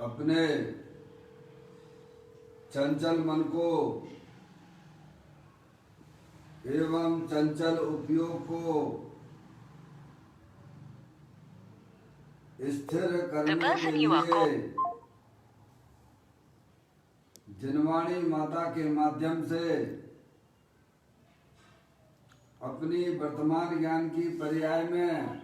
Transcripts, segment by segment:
अपने चंचल मन को एवं चंचल उपयोग को स्थिर करने के लिए जिनवाणी माता के माध्यम से अपनी वर्तमान ज्ञान की पर्याय में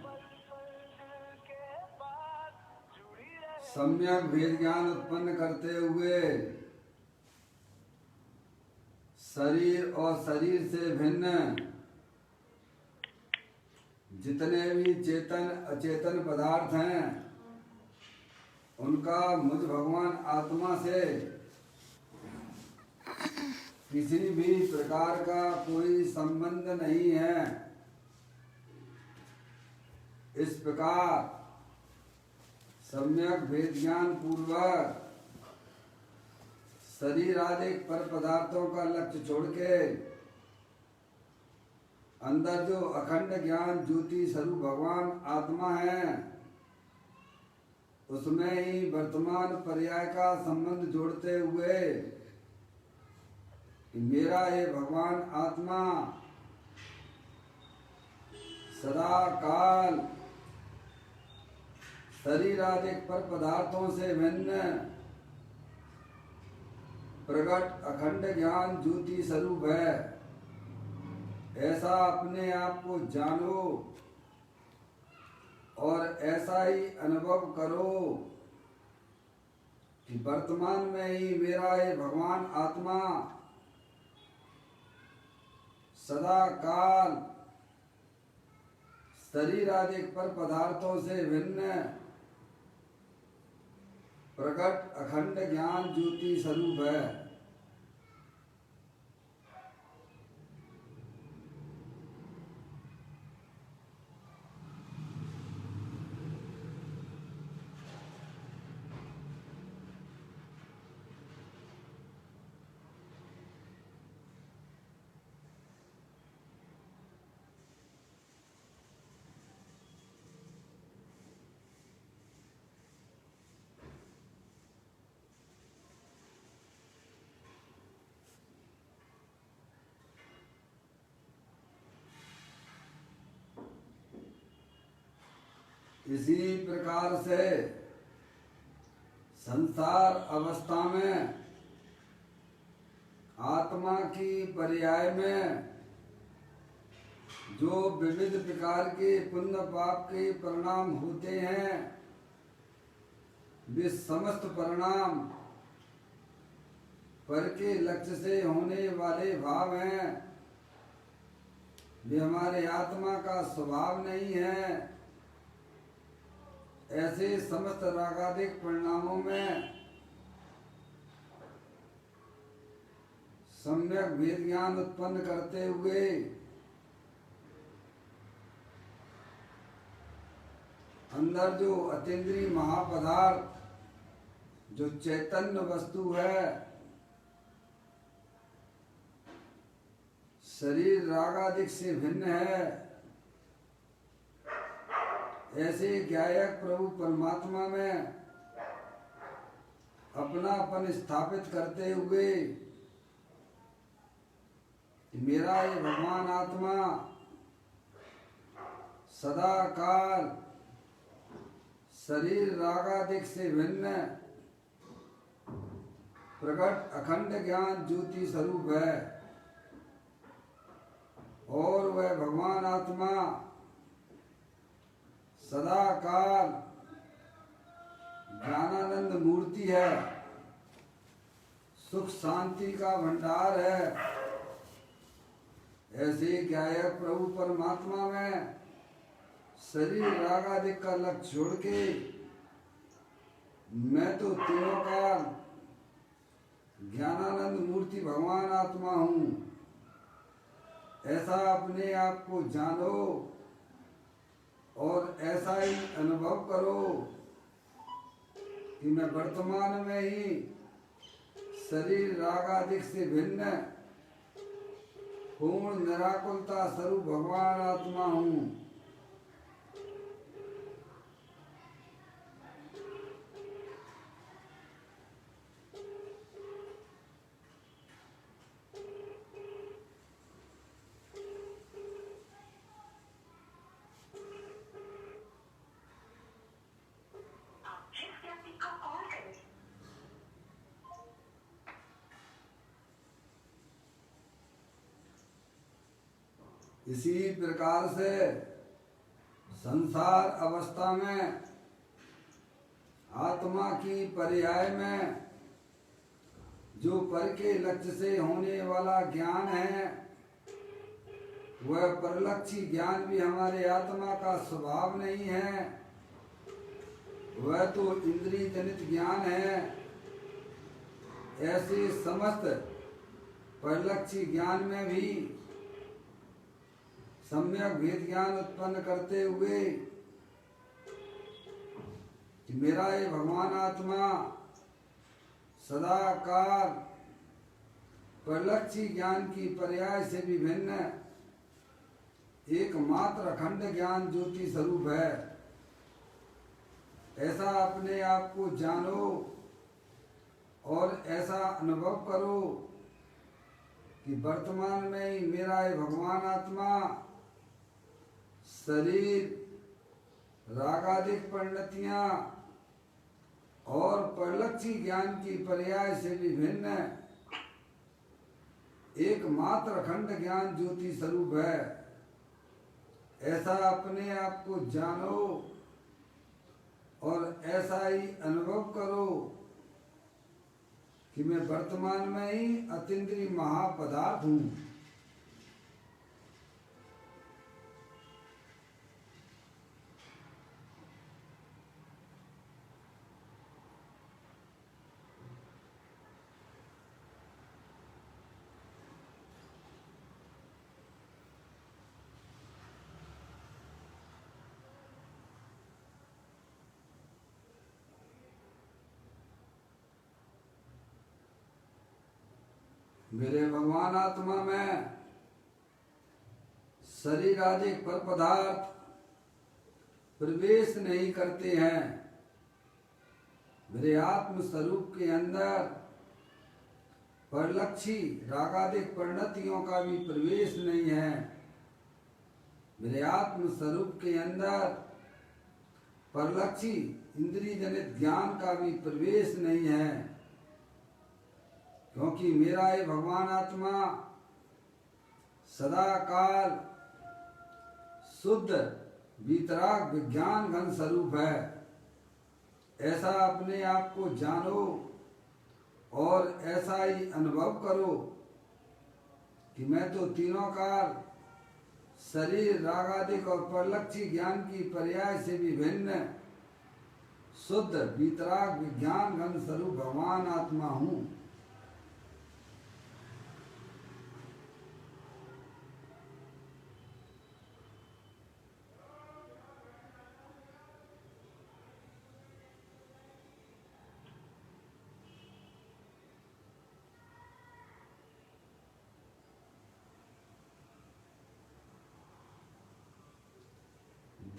सम्यक भेद ज्ञान उत्पन्न करते हुए शरीर और शरीर से भिन्न जितने भी चेतन अचेतन पदार्थ हैं उनका मुझ भगवान आत्मा से किसी भी प्रकार का कोई संबंध नहीं है। इस प्रकार सम्यक भेद ज्ञान पूर्वक शरीर आदि पर पदार्थों का लक्ष्य छोड़ के अंदर जो अखंड ज्ञान ज्योति स्वरूप भगवान आत्मा है उसमें ही वर्तमान पर्याय का संबंध जोड़ते हुए मेरा ये भगवान आत्मा सदा काल शरीर आदि पर पदार्थों से भिन्न प्रकट अखंड ज्ञान ज्योति स्वरूप है। ऐसा अपने आप को जानो और ऐसा ही अनुभव करो कि वर्तमान में ही मेरा ये भगवान आत्मा सदा काल शरीर आदि पर पदार्थों से भिन्न प्रकट अखंड ज्ञान ज्योति स्वरूप है। इसी प्रकार से संसार अवस्था में आत्मा की पर्याय में जो विविध प्रकार के पुण्य पाप के परिणाम होते हैं वे समस्त परिणाम पर के लक्ष्य से होने वाले भाव हैं। वे हमारे आत्मा का स्वभाव नहीं है। ऐसे समस्त रागादिक परिणामों में सम्यक भेद ज्ञान उत्पन्न करते हुए अंदर जो अतीन्द्रिय महापदार्थ जो चैतन्य वस्तु है शरीर रागादिक से भिन्न है। ऐसे ज्ञायक प्रभु परमात्मा में अपनापन स्थापित करते हुए मेरा ये भगवान आत्मा सदा काल शरीर रागादिक से भिन्न प्रकट अखंड ज्ञान ज्योति स्वरूप है और वह भगवान आत्मा सदा काल ज्ञानानंद मूर्ति है, सुख शांति का भंडार है। ऐसे ज्ञायक प्रभु परमात्मा में शरीर रागादिक का लक्ष्य छोड़ के मैं तो तीनों काल ज्ञानानंद मूर्ति भगवान आत्मा हूँ। ऐसा अपने आप को जानो और ऐसा ही अनुभव करो कि मैं वर्तमान में ही शरीर रागादिक से भिन्न पूर्ण निराकुलता स्वरूप भगवान आत्मा हूँ। इसी प्रकार से संसार अवस्था में आत्मा की पर्याय में जो पर के लक्ष्य से होने वाला ज्ञान है, वह परलक्षी ज्ञान भी हमारे आत्मा का स्वभाव नहीं है, वह तो इंद्रिय जनित ज्ञान है। ऐसे समस्त परलक्षी ज्ञान में भी सम्यक भेद ज्ञान उत्पन्न करते हुए कि मेरा ये भगवान आत्मा सदाकाल परलक्षी ज्ञान की पर्याय से भी भिन्न एकमात्र अखंड ज्ञान ज्योति स्वरूप है, ऐसा अपने आप को जानो और ऐसा अनुभव करो कि वर्तमान में ही मेरा ये भगवान आत्मा शरीर, रागादिक परिणतियां और परलक्षी ज्ञान की पर्याय से भी भिन्न एकमात्र अखंड ज्ञान ज्योति स्वरूप है, ऐसा अपने आप को जानो और ऐसा ही अनुभव करो कि मैं वर्तमान में ही अतीन्द्रिय महापदार्थ हूँ। मेरे भगवान आत्मा में शरीर आदि पर पदार्थ प्रवेश नहीं करते हैं। मेरे आत्म स्वरूप के अंदर परलक्षी रागादिक परिणतियों का भी प्रवेश नहीं है। मेरे आत्म स्वरूप के अंदर परलक्षी इंद्रिय जनित ज्ञान का भी प्रवेश नहीं है, क्योंकि मेरा ये भगवान आत्मा सदाकाल शुद्ध वीतराग विज्ञान घन स्वरूप है, ऐसा अपने आप को जानो और ऐसा ही अनुभव करो कि मैं तो तीनों काल शरीर, रागादिक और परलक्षी ज्ञान की पर्याय से भी भिन्न शुद्ध वीतराग विज्ञान घन स्वरूप भगवान आत्मा हूँ।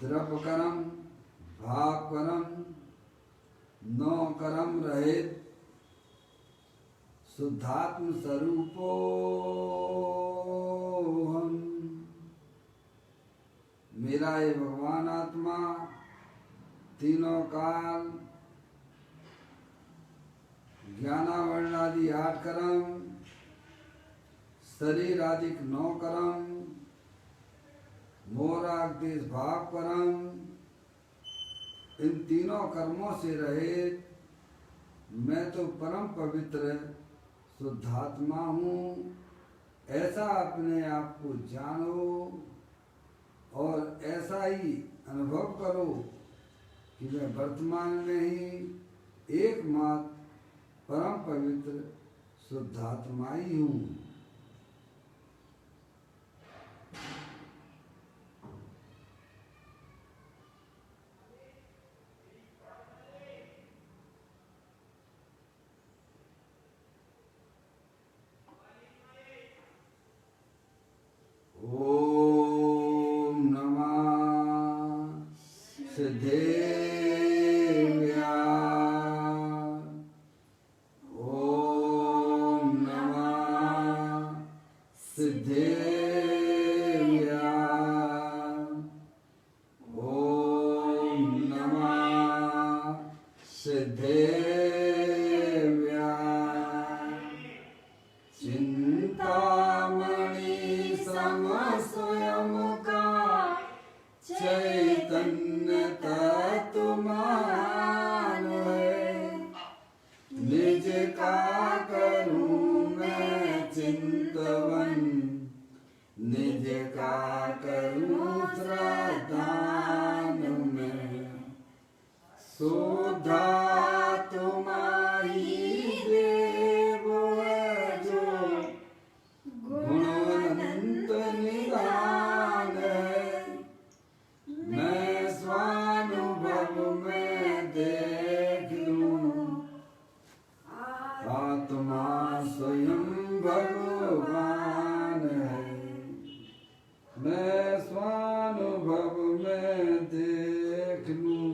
द्रव्य कर्म भाव कर्म नौ कर्म रहित शुद्धात्म स्वरूपो हम। मेरा ये भगवान आत्मा तीनों काल ज्ञानावरण आदि 8 कर्म, शरीर आदि 9 कर्म, मोराग देश भाव कर्म, इन तीनों कर्मों से रहित मैं तो परम पवित्र शुद्धात्मा हूँ, ऐसा अपने आप को जानो और ऐसा ही अनुभव करो कि मैं वर्तमान में ही एकमात्र परम पवित्र शुद्धात्मा ही हूँ। ओम नमः सिद्धेभ्यः। ओम नमः भगवान है, मैं स्वानुभव में देख लूं,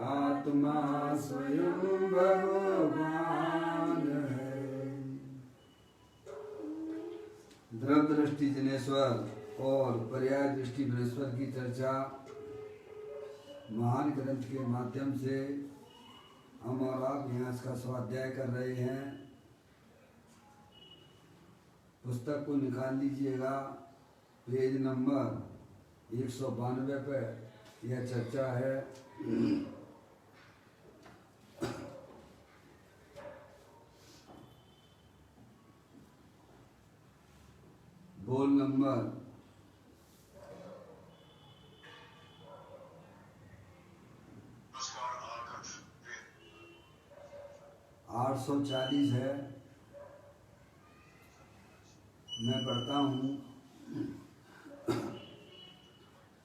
आत्मा स्वयं भगवान है। द्रव दृष्टि जनेश्वर और पर्याय दृष्टि बृहस्पति की चर्चा महान ग्रंथ के माध्यम से हम और आप यहाँ इसका स्वाध्याय कर रहे हैं। पुस्तक को निकाल लीजिएगा, पेज नंबर 192 पर यह चर्चा है। बोल नंबर 840 है। मैं पढ़ता हूँ।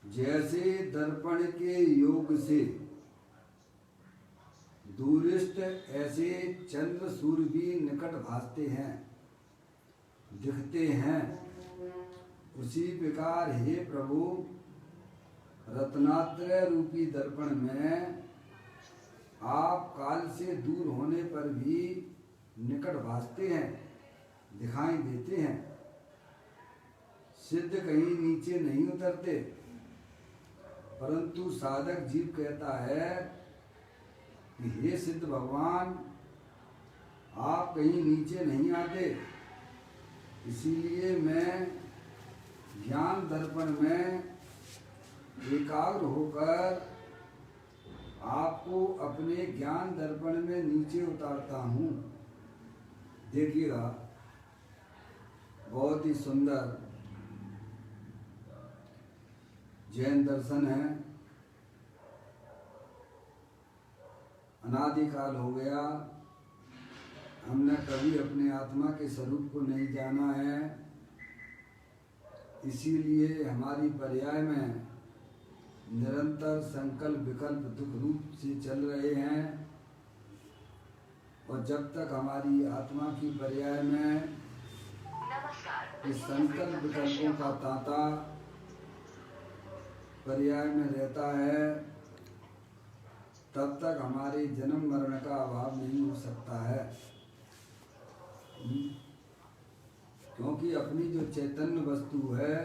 जैसे दर्पण के योग से दूरिष्ट, ऐसे चंद्र सूर्य भी निकट भासते हैं, दिखते हैं। उसी प्रकार हे प्रभु, रत्नात्रय रूपी दर्पण में आप काल से दूर होने पर भी निकट भासते हैं, दिखाई देते हैं। सिद्ध कहीं नीचे नहीं उतरते, परंतु साधक जीव कहता है कि हे सिद्ध भगवान, आप कहीं नीचे नहीं आते। इसीलिए मैं ज्ञान दर्पण में एकाग्र होकर आपको अपने ज्ञान दर्पण में नीचे उतारता हूँ। देखिएगा, बहुत ही सुंदर जैन दर्शन है। अनादिकाल हो गया, हमने कभी अपने आत्मा के स्वरूप को नहीं जाना है। इसीलिए हमारी पर्याय में निरंतर संकल्प विकल्प दुख रूप से चल रहे हैं। और जब तक हमारी आत्मा की पर्याय में इस संकल्प विकल्पों का तांता पर्याय में रहता है, तब तक हमारे जन्म मरण का अभाव नहीं हो सकता है। क्योंकि अपनी जो चैतन्य वस्तु है,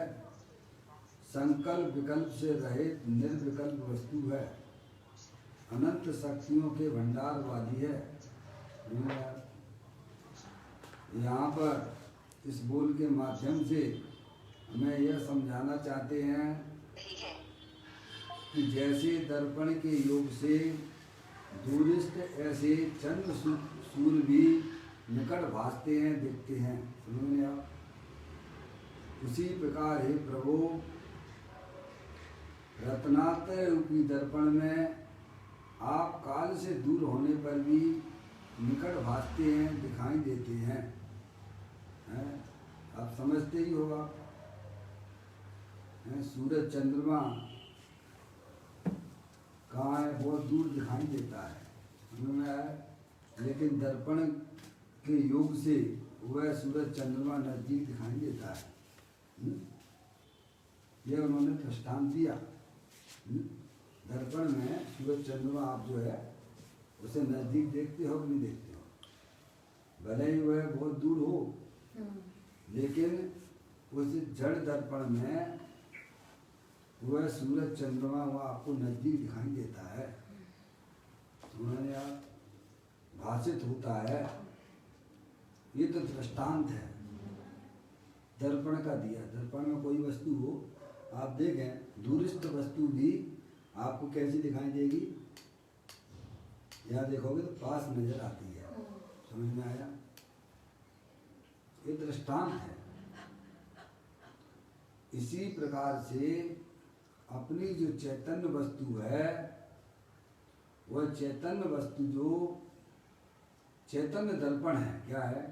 संकल्प विकल्प से रहित निर्विकल्प वस्तु है, अनंत शक्तियों के भंडार वाली है। यहाँ पर इस बोल के माध्यम से हमें यह समझाना चाहते हैं कि जैसे दर्पण के योग से दूरिष्ट, ऐसे चंद्र सूर्य भी निकट भासते हैं, दिखते हैं। सुनिए आप, उसी प्रकार हे प्रभु, रत्नात्रय रूपी दर्पण में आप काल से दूर होने पर भी निकट भासते हैं, दिखाई देते हैं। आप समझते ही होगा, सूरज चंद्रमा कहाँ है, बहुत दूर दिखाई देता है, समझ में आया। लेकिन दर्पण के योग से वह सूरज चंद्रमा नजदीक दिखाई देता है। यह उन्होंने दृष्टांत दिया। दर्पण में सूरज चंद्रमा आप जो है उसे नजदीक देखते हो कि नहीं देखते हो, भले ही वह बहुत दूर हो, लेकिन उस जड़ दर्पण में वह सूरज चंद्रमा वह आपको नजदीक दिखाई देता है, उन्होंने आप भाषित होता है। ये तो दृष्टांत है दर्पण का दिया। दर्पण में कोई वस्तु हो, आप देखें दूरिष्ट वस्तु भी आपको कैसी दिखाई देगी, यहाँ देखोगे तो पास नजर आती है। समझ में आया, ये दृष्टांत है। इसी प्रकार से अपनी जो चैतन्य वस्तु है, वह चैतन्य वस्तु जो चैतन्य दर्पण है, क्या है,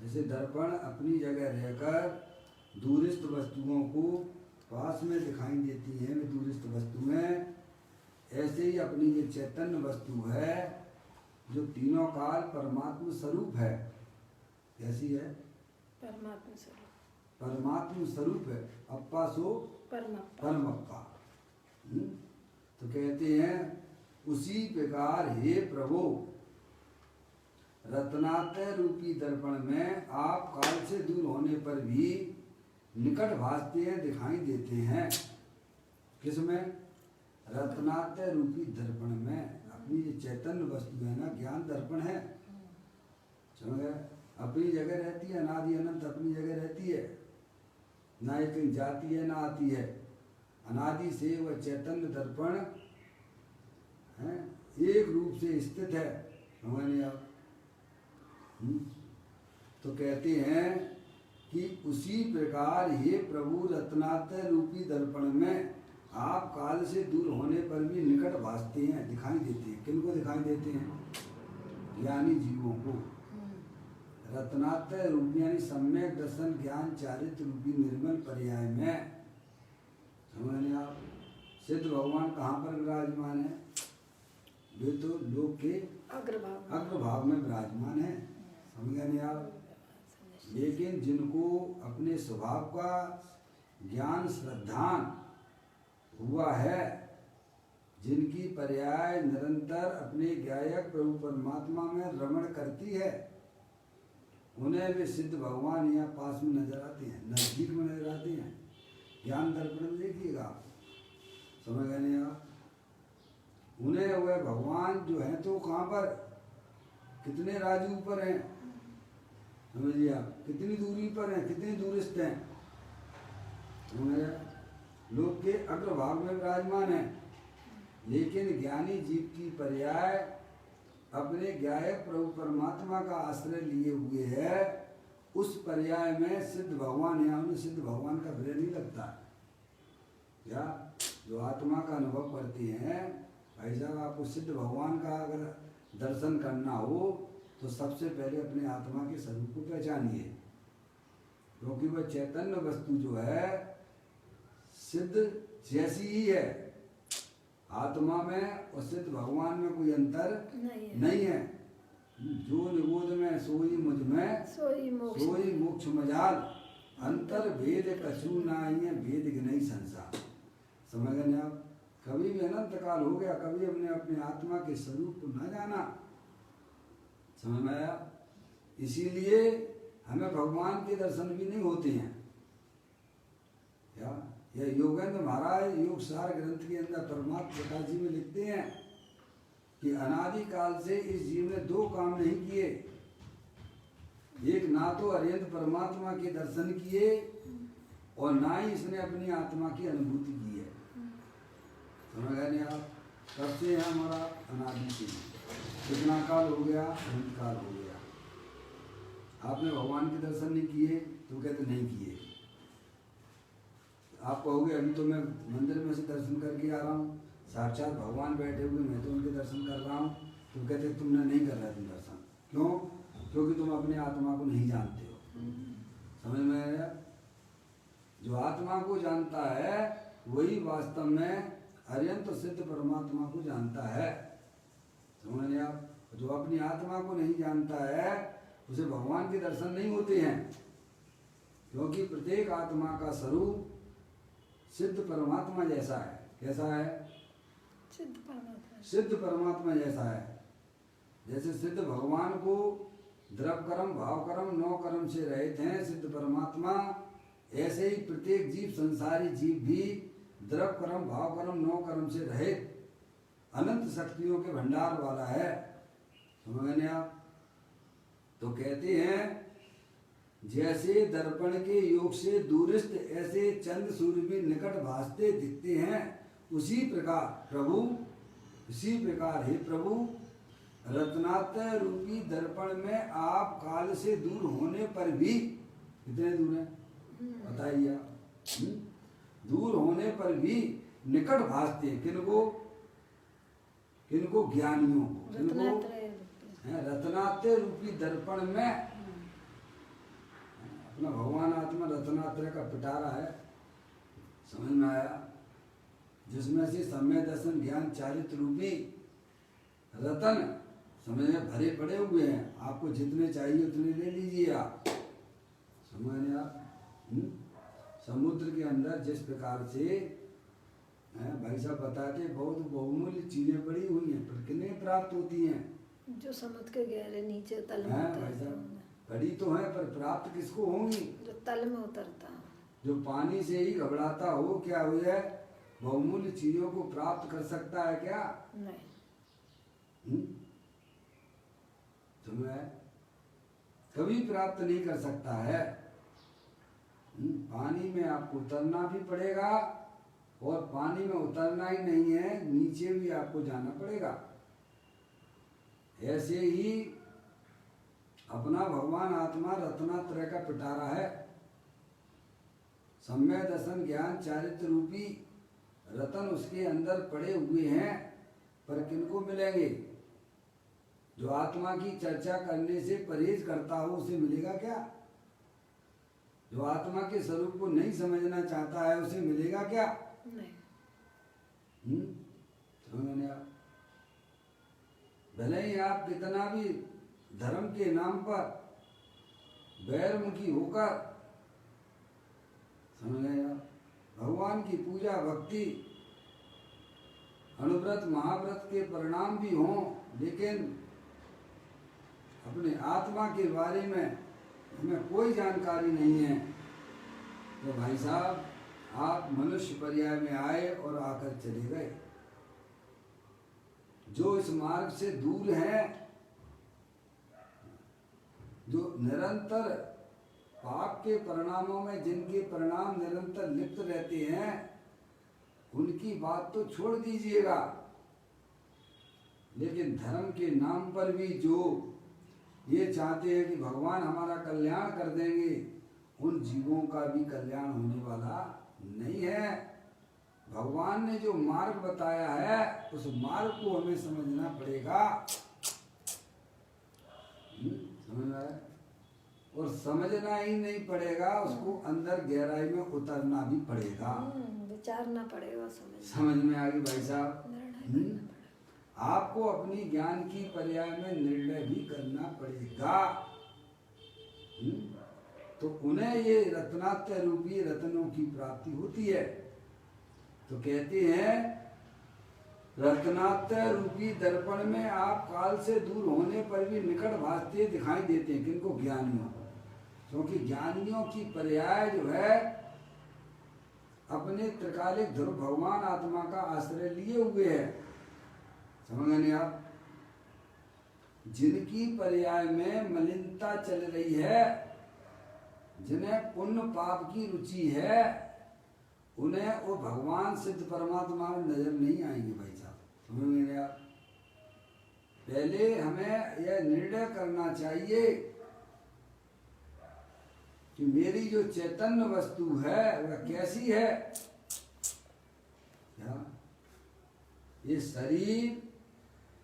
जैसे दर्पण अपनी जगह रहकर दूरिष्ट वस्तुओं को पास में दिखाई देती है दूरिष्ट वस्तु में, ऐसे ही अपनी ये चैतन्य वस्तु है जो तीनों काल परमात्मा स्वरूप है, कैसी है? परमात्मा स्वरूप, परमात्मा स्वरूप है। अप्पा सो परमप्पा। तो कहते हैं उसी प्रकार हे प्रभु रत्नात्रय रूपी दर्पण में आप काल से दूर होने पर भी निकट भासते हैं, दिखाई देते हैं। किसमें? रत्नात्रय रूपी दर्पण में। अपनी जो चैतन्य वस्तु है ना, ज्ञान दर्पण है, समझ गए? अपनी जगह रहती है, अनादि अनंत अपनी जगह रहती है, ना ये कहीं जाती है ना आती है। अनादि से वह चैतन्य दर्पण है, एक रूप से स्थित है। समझ आप? तो कहते हैं कि उसी प्रकार ये प्रभु रत्नात्रय रूपी दर्पण में आप काल से दूर होने पर भी निकट भासते हैं, दिखाई देते हैं। किनको दिखाई देते हैं? ज्ञानी जीवों को। रत्नात्रय रूपी यानी सम्यक दर्शन ज्ञान चारित्र रूपी निर्मल पर्याय में। समझ आप? सिद्ध भगवान कहाँ पर विराजमान है? वे तो लोक के अग्रभाग में विराजमान है। समझ नहीं आप? लेकिन जिनको अपने स्वभाव का ज्ञान श्रद्धान हुआ है, जिनकी पर्याय निरंतर अपने गायक प्रभु परमात्मा में रमण करती है, उन्हें वे सिद्ध भगवान यहाँ पास में नजर आते हैं, नजदीक में नजर आते हैं। ज्ञान दर्पण में देखिएगा आप, समझ गए नहीं आप? उन्हें वह भगवान जो है तो कहाँ पर, कितने राजू पर हैं, समझिए आप, कितनी दूरी पर हैं, कितने दूरिस्त हैं। लोक के अग्रभाग में विराजमान है, लेकिन ज्ञानी जीव की पर्याय अपने गायक प्रभु परमात्मा का आश्रय लिए हुए है। उस पर्याय में सिद्ध भगवान, यहाँ उन्हें सिद्ध भगवान का भय नहीं लगता क्या? जो आत्मा का अनुभव करते हैं, भाई साहब आपको सिद्ध भगवान का अगर दर्शन करना हो तो सबसे पहले अपने आत्मा के स्वरूप को पहचानिए, क्योंकि वह चैतन्य वस्तु जो है सिद्ध जैसी ही है। आत्मा में और सिद्ध भगवान में कोई अंतर नहीं है। जो निबोध में सोई मुझ में सोई मोक्ष मजाल, अंतर भेद कछु नाई है, भेद नहीं संसार। समझ गए आप? कभी भी अनंत काल हो गया, कभी हमने अपने आत्मा के स्वरूप को न जाना। समझ में आया? इसीलिए हमें भगवान के दर्शन भी नहीं होते हैं। क्या यह योगेंद्र महाराज योग सार ग्रंथ के अंदर परमात्मा प्रकाश जी में लिखते हैं कि अनादि काल से इस जीव ने दो काम नहीं किए। एक, ना तो अरिहंत परमात्मा के दर्शन किए और ना ही इसने अपनी आत्मा की अनुभूति की है। समझ गए नहीं आप? कब से है हमारा? अनादि से। कितना काल हो गया? अनंत काल हो गया। आपने भगवान के दर्शन नहीं किए तो कहते नहीं किए। आप कहोगे अभी तो मैं मंदिर में से दर्शन करके आ रहा हूँ, साक्षात भगवान बैठे हुए, मैं तो उनके दर्शन कर रहा हूँ, तो कहते तुमने नहीं कर रहा तुम दर्शन। क्यों? क्योंकि तुम अपने आत्मा को नहीं जानते हो। समझ में आया? जो आत्मा को जानता है वही वास्तव में अरिहंत सिद्ध परमात्मा को जानता है। समझ नहीं आप? जो अपनी आत्मा को नहीं जानता है उसे भगवान के दर्शन नहीं होते हैं, क्योंकि प्रत्येक आत्मा का स्वरूप सिद्ध परमात्मा जैसा है। कैसा है? सिद्ध परमात्मा जैसा है। जैसे सिद्ध भगवान को द्रव कर्म भाव कर्म नौ कर्म से रहित हैं सिद्ध परमात्मा, ऐसे ही प्रत्येक जीव, संसारी जीव भी द्रव कर्म भाव कर्म नौ कर्म से रहित अनंत शक्तियों के भंडार वाला है। समझ गए आप? तो कहते हैं जैसे दर्पण के योग से दूरिस्त ऐसे चंद्र सूर्य भी निकट भासते दिखते हैं, उसी प्रकार प्रभु, इसी प्रकार हे प्रभु रत्नात्रय रूपी दर्पण में आप काल से दूर होने पर भी, कितने दूर हैं बताइए आप? दूर होने पर भी निकट भासते हैं। किनको? किनको? ज्ञानियों को। किनको? रत्नात्रय रूपी दर्पण में अपना भगवान आत्मा रत्नात्रय का पिटारा है। समझ में आया? जिसमें से सम्यक दर्शन ज्ञान चारित्र रूपी रतन समझ में भरे पड़े हुए हैं, आपको जितने चाहिए उतने ले लीजिए आप। समझ में आप? समुद्र के अंदर जिस प्रकार से भाई साहब बताते बहुत बहुमूल्य चीजें पड़ी हुई हैं, पर किन्हें प्राप्त होती हैं? जो समुद्र के गहरे नीचे तल में हैं भाई उतरता साहब, है। पड़ी तो है पर प्राप्त किसको होंगी? जो तल में उतरता है। जो पानी से ही घबराता हो, क्या हुआ है? बहुमूल्य चीजों को प्राप्त कर सकता है क्या? नहीं। तुम्हें कभी प्राप्त नहीं कर सकता है। पानी में आपको उतरना भी पड़ेगा, और पानी में उतरना ही नहीं है, नीचे भी आपको जाना पड़ेगा। ऐसे ही अपना भगवान आत्मा रत्नात्रय का पिटारा है। सम्य दर्शन ज्ञान चारित्र रूपी रतन उसके अंदर पड़े हुए हैं, पर किनको मिलेंगे? जो आत्मा की चर्चा करने से परहेज करता हो उसे मिलेगा क्या? जो आत्मा के स्वरूप को नहीं समझना चाहता है उसे मिलेगा क्या? नहीं। समझने आप? भले ही आप कितना भी धर्म के नाम पर बैरमुखी होकर, समझे आप, भगवान की पूजा भक्ति अनुव्रत महाव्रत के परिणाम भी हों, लेकिन अपने आत्मा के बारे में हमें कोई जानकारी नहीं है, तो भाई साहब आप मनुष्य पर्याय में आए और आकर चले गए। जो इस मार्ग से दूर है, जो निरंतर पाप के परिणामों में जिनके परिणाम निरंतर लिप्त रहते हैं, उनकी बात तो छोड़ दीजिएगा, लेकिन धर्म के नाम पर भी जो ये चाहते हैं कि भगवान हमारा कल्याण कर देंगे, उन जीवों का भी कल्याण होने वाला नहीं है। भगवान ने जो मार्ग बताया है उस मार्ग को हमें समझना पड़ेगा। समझ में आया? और समझना ही नहीं पड़ेगा, उसको अंदर गहराई में उतरना भी पड़ेगा, विचारना पड़ेगा, समझ में आ गई भाई साहब? आपको अपनी ज्ञान की पर्याय में निर्णय भी करना पड़ेगा। तो उन्हें ये रत्नात्रय रूपी रत्नों की प्राप्ति होती है। तो कहते हैं रत्नात्रय रूपी दर्पण में आप काल से दूर होने पर भी निकट भासते दिखाई देते हैं। किनको? ज्ञानियों को। क्योंकि ज्ञानियों की पर्याय जो है अपने त्रिकालिक ध्रुव भगवान आत्मा का आश्रय लिए हुए है। समझ नहीं आप? जिनकी पर्याय में मलिनता चल रही है, जिन्हें पुण्य पाप की रुचि है, उन्हें वो भगवान सिद्ध परमात्मा में नजर नहीं आएंगे भाई साहब। समझ नहीं आप? पहले हमें यह निर्णय करना चाहिए कि मेरी जो चैतन्य वस्तु है वह कैसी है। क्या ये शरीर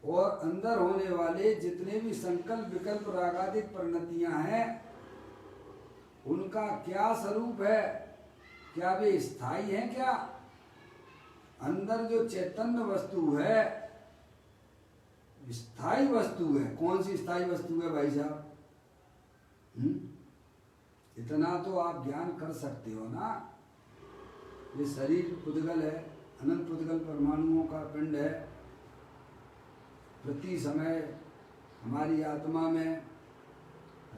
और अंदर होने वाले जितने भी संकल्प विकल्प रागादिक परिणतियां हैं, उनका क्या स्वरूप है? क्या वे स्थायी हैं? क्या अंदर जो चैतन्य वस्तु है स्थायी वस्तु है? कौन सी स्थायी वस्तु है भाई साहब? इतना तो आप ज्ञान कर सकते हो ना। ये शरीर पुद्गल है, अनंत पुद्गल परमाणुओं का पिंड है। प्रति समय हमारी आत्मा में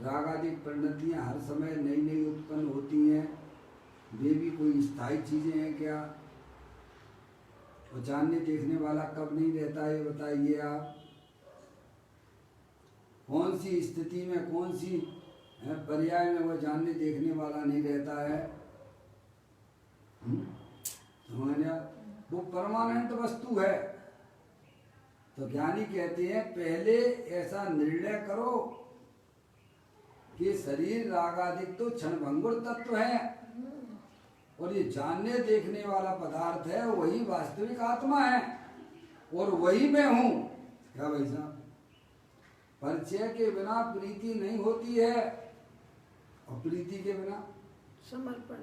रागादिक परिणतियां हर समय नई नई उत्पन्न होती हैं। वे भी कोई स्थायी चीजें हैं क्या? और जानने देखने वाला कब नहीं रहता है, बताइए आप? कौन सी स्थिति में, कौन सी पर्याय में वह जानने देखने वाला नहीं रहता है? समझना? वो परमानेंट वस्तु है। तो ज्ञानी कहते हैं पहले ऐसा निर्णय करो कि शरीर रागादिक तो क्षणभंगुर तत्व है, और ये जानने देखने वाला पदार्थ है, वही वास्तविक आत्मा है, और वही मैं हूं। क्या भाई साहब? परिचय के बिना प्रीति नहीं होती है, और प्रीति के बिना समर्पण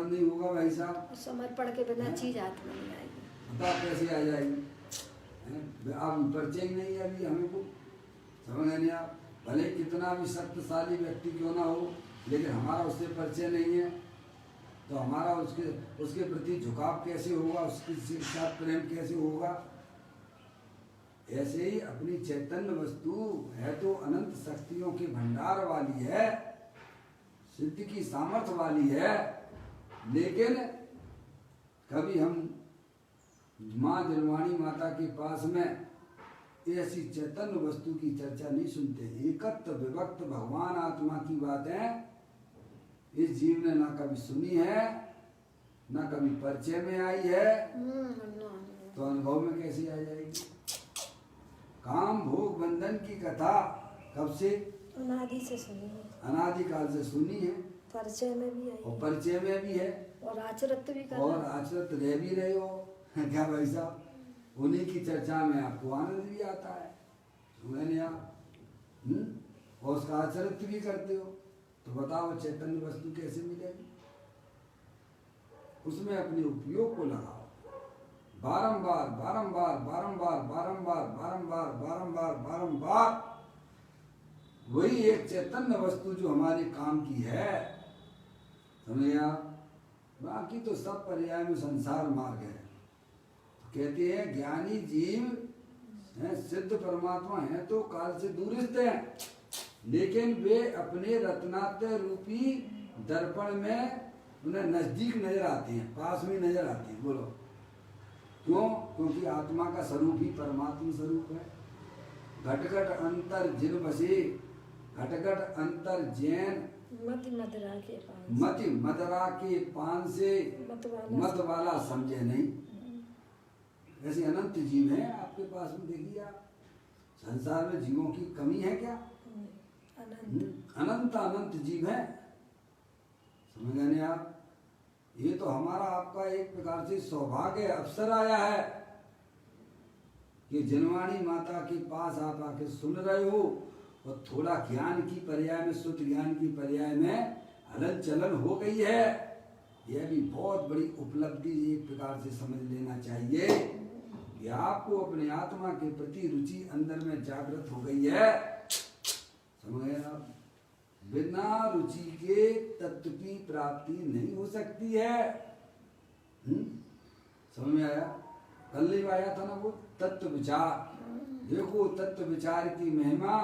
नहीं होगा भाई साहब। समर्पण के बिना चीज हाथ में नहीं आएगी। बता कैसे आ जाएगी? आप परिचय ही नहीं है अभी हमें को, समझ नहीं आप। भले कितना भी शक्तिशाली व्यक्ति क्यों ना हो, लेकिन हमारा उससे परिचय नहीं है, तो हमारा उसके प्रति झुकाव कैसे होगा, उसके साथ प्रेम कैसे होगा। ऐसे ही अपनी चैतन्य वस्तु है तो अनंत शक्तियों के भंडार वाली है, सिद्धि की सामर्थ्य वाली है, लेकिन कभी हम माँ जलवाणी माता के पास में ऐसी चैतन्य वस्तु की चर्चा नहीं सुनते। एकत्व विभक्त भगवान आत्मा की बातें इस जीव ने ना कभी सुनी है, ना कभी परिचय में आई है, तो अनुभव में कैसे आ जाएगी। काम भोग बंधन की कथा कब से? अनादि से सुनी है, अनादिकाल से सुनी है, परिचय में भी आई और परिचय में भी है, और आचरित भी कर और आचरित रह भी रहे हो। क्या भाई साहब, उन्हीं की चर्चा में आपको आनंद भी आता है, सुने आप, और उसका आचरित भी करते हो, तो बताओ चैतन्य वस्तु कैसे मिलेगी। उसमें अपने उपयोग को लगाओ, बारंबार बारंबार बारंबार बारंबार बारंबार बारंबार बारंबार वही एक चैतन्य वस्तु जो हमारे काम की है, समझे आप। बाकी तो सब पर्याय में संसार मार्ग है। कहते हैं ज्ञानी जीव हैं, सिद्ध परमात्मा हैं तो काल से दूरिस्त हैं, लेकिन वे अपने रत्नात्य रूपी दर्पण में उन्हें नजदीक नजर आते हैं, पास में नजर आती है। बोलो क्यों? क्योंकि आत्मा का स्वरूप ही परमात्मा स्वरूप है। घटघट अंतर जिन बसे, घटघट अंतर जैन मति मदरा के पान, मति मदरा के पान से मत वाला समझे नहीं। ऐसे अनंत जीव हैं आपके पास में, देखिए आप संसार में जीवों की कमी है क्या? अनंत अनंत जीव हैं, समझ गए आप। ये तो हमारा आपका एक प्रकार से सौभाग्य अवसर आया है कि जनवाणी माता के पास आप आके सुन रहे हो, और थोड़ा ज्ञान की पर्याय में, शुद्ध ज्ञान की पर्याय में हलन चलन हो गई है। यह भी बहुत बड़ी उपलब्धि एक प्रकार से समझ लेना चाहिए कि आपको अपने आत्मा के प्रति रुचि अंदर में जागृत हो गई है, समझ गए आप। बिना रुचि के तत्व की प्राप्ति नहीं हो सकती है। समझ में आया? कल ही आया था ना वो तत्व विचार। देखो तत्व विचार की महिमा,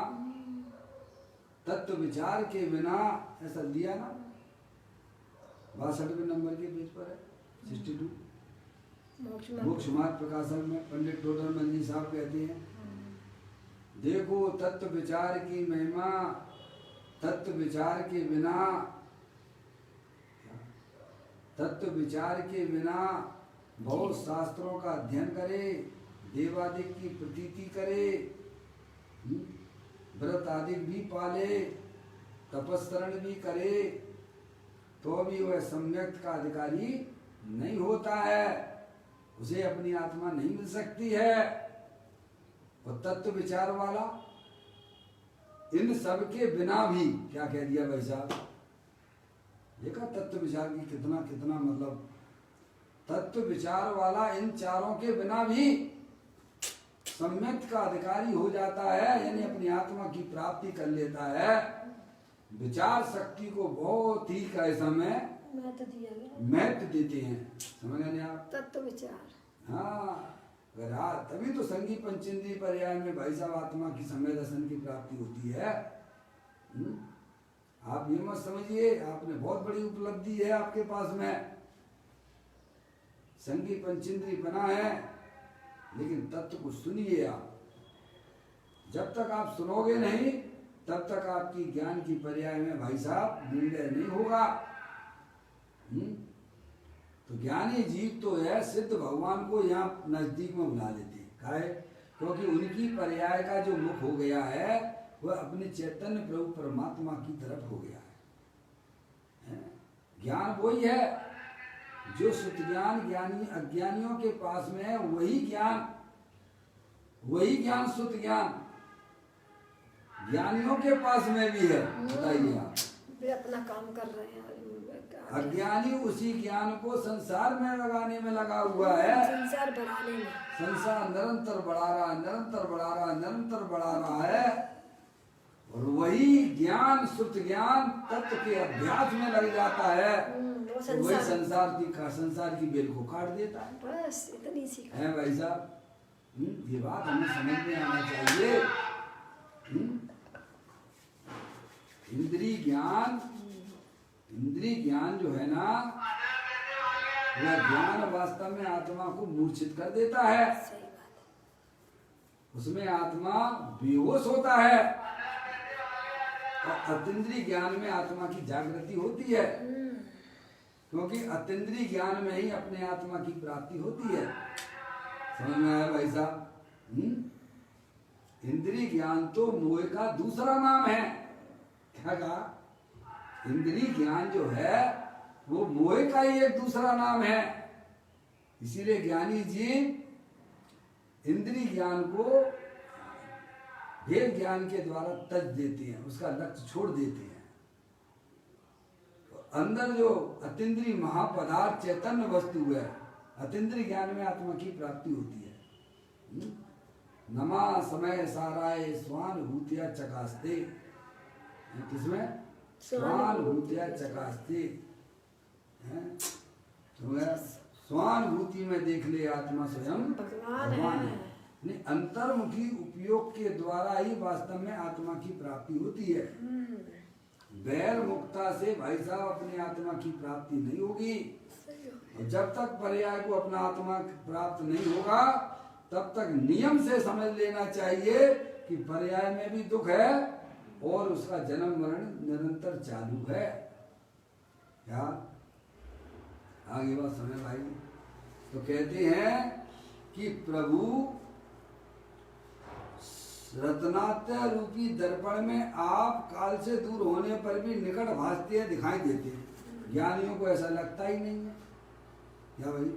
तत्व विचार के बिना, ऐसा दिया ना 62वें नंबर के पेज पर है, 62 मोक्ष मार्ग प्रकाशन में पंडित टोडरमल जी साहब कहते हैं, देखो तत्व विचार की महिमा, तत्व विचार के बिना, तत्व विचार के बिना बहुत शास्त्रों का अध्ययन करे, देवादिक की प्रतीति करे, व्रत आदि भी पाले, तपस्सरण भी करे, तो भी वह सम्यक का अधिकारी नहीं होता है, उसे अपनी आत्मा नहीं मिल सकती है। और तत्व विचार वाला इन सब के बिना भी, क्या कह दिया भाई साहब, देखा तत्व विचार की कितना कितना मतलब, तत्व विचार वाला इन चारों के बिना भी सम्यक का अधिकारी हो जाता है, यानी अपनी आत्मा की प्राप्ति कर लेता है। विचार शक्ति को बहुत ही कैसा में महत्व देते हैं, समझ गए आप। तत्व विचार, हाँ तभी तो संगी पंचेंद्रिय पर्याय में भाई साहब आत्मा की समय दर्शन की प्राप्ति होती है। आप ये मत समझिए आपने बहुत बड़ी उपलब्धि है आपके पास में, संगी पंचेंद्रिय बना है, लेकिन तत्व को सुनिए आप। जब तक आप सुनोगे नहीं तब तक आपकी ज्ञान की पर्याय में भाई साहब निर्णय नहीं होगा। तो ज्ञानी जीव तो है सिद्ध भगवान को यहाँ नजदीक में बुला लेते हैं, काहे? क्योंकि उनकी पर्याय का जो मुख हो गया है वह अपने चैतन्य प्रभु परमात्मा की तरफ हो गया है। ज्ञान वही है जो शुद्ध ज्ञान ज्ञानी अज्ञानियों के पास में है, वही ज्ञान शुद्ध ज्ञान ज्ञानियों के पास में भी है। बताइए आप, वे अपना अपना काम कर रहे हैं। अज्ञानी उसी ज्ञान को संसार में लगाने में लगा हुआ है। संसार बढ़ाने में। संसार निरंतर बढ़ा रहा है, निरंतर बढ़ा रहा है, निरंतर बढ़ा रहा है। और वही ज्ञान, शुद्ध ज्ञान तत्व के अभ्यास में लग जाता है, वो तो वही संसार की बेल को काट देता है। बस इतनी सी है भाई साहब, ये बात हमें समझ में आना चाहिए। इंद्रिय ज्ञान जो है ना, वह ज्ञान वास्तव में आत्मा को मूर्छित कर देता है। सही बात है। उसमें आत्मा बेहोश होता है, और अतीन्द्रिय ज्ञान में आत्मा की जागृति होती है, क्योंकि अतीन्द्रिय ज्ञान में ही अपने आत्मा की प्राप्ति होती है। समझ में आया भाई साहब? इंद्रिय ज्ञान तो मोह का दूसरा नाम है। क्या कहा? इंद्रिय ज्ञान जो है वो मोह का ही एक दूसरा नाम है। इसीलिए ज्ञानी जी इंद्रिय ज्ञान को भेद ज्ञान के द्वारा तज देते हैं, उसका लक्ष्य छोड़ देते हैं। तो अंदर जो अतीन्द्रिय महापदार्थ चैतन्य वस्तु है, अतीन्द्रिय ज्ञान में आत्मा की प्राप्ति होती है। नमा समय साराय स्वानुभूतिया चकास्ते, किसमें? स्वानुभूतिया चकास्ते। स्वानुभूति में देख ले आत्मा स्वयं भगवान है। अंतर्मुखी उपयोग के द्वारा ही वास्तव में आत्मा की प्राप्ति होती है। बैर मुक्ता से भाई साहब अपने आत्मा की प्राप्ति नहीं होगी। और जब तक पर्याय को अपना आत्मा प्राप्त नहीं होगा, तब तक नियम से समझ लेना चाहिए कि पर्याय में भी दुख है और उसका जन्म मरण निरंतर चालू है। क्या आगे बात समझ भाई? तो कहते हैं कि प्रभु रत्नात्य रूपी दर्पण में आप काल से दूर होने पर भी निकट भासते हैं, दिखाई देते हैं। ज्ञानियों को ऐसा लगता ही नहीं है। क्या भाई?